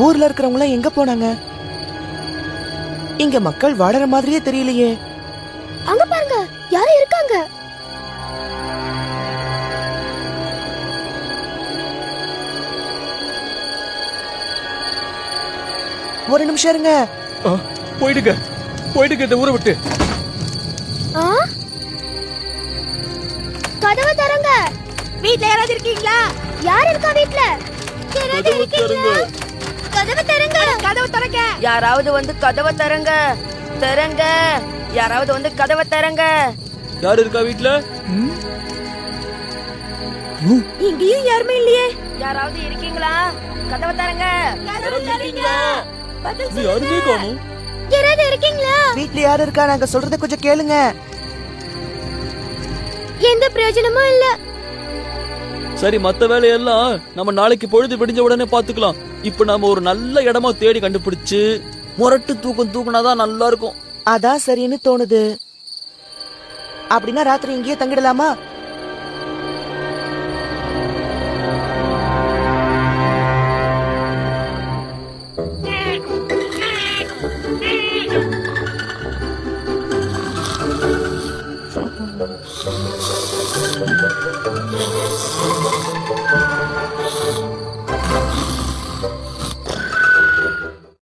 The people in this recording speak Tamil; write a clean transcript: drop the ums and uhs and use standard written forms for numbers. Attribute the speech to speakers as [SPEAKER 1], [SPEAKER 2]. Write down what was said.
[SPEAKER 1] ஊர்ல இருக்கிறவங்க எங்க போனாங்க? இங்க மக்கள் வாழற மாதிரியே தெரியலையே.
[SPEAKER 2] அங்க பாருங்க, யாரும் இருக்காங்க.
[SPEAKER 1] ஒரு நிமிஷம் இருங்க.
[SPEAKER 3] போயிடுங்க இந்த ஊரை விட்டு.
[SPEAKER 2] கதவை தரங்க. வீட்ல யாராவது இருக்கீங்களா? யார் இருக்கா வீட்ல? யாராவது இருக்கீங்களா? கதவை தரங்க. கதவை தரங்க.
[SPEAKER 4] யாராவது வந்து கதவை தரங்க. தரங்க. யாராவது வந்து கதவை தரங்க.
[SPEAKER 3] யார் இருக்கா வீட்ல?
[SPEAKER 2] இங்கேயும் யாருமே இல்லையே.
[SPEAKER 4] யாராவது இருக்கீங்களா? கதவை தரங்க.
[SPEAKER 2] கதவை தரங்க.
[SPEAKER 3] யாருமே காணோம்.
[SPEAKER 2] யாராவது இருக்கீங்களா?
[SPEAKER 1] வீட்ல யாரு இருக்கா? நாங்க சொல்றத கொஞ்சம் கேளுங்க.
[SPEAKER 2] எந்த பிரயோஜனமும் இல்ல.
[SPEAKER 3] சரி, மத்த வேலையெல்லாம் நம்ம நாளைக்கு பொழுது விடிஞ்ச உடனே பாத்துக்கலாம். இப்ப நாம ஒரு நல்ல இடமா தேடி கண்டுபிடிச்சு முரட்டு தூக்கம் தூக்குனாதான் நல்லா இருக்கும்.
[SPEAKER 1] அதான் சரின்னு தோணுது. அப்படின்னா ராத்திரி இங்கேயே தங்கிடலாமா?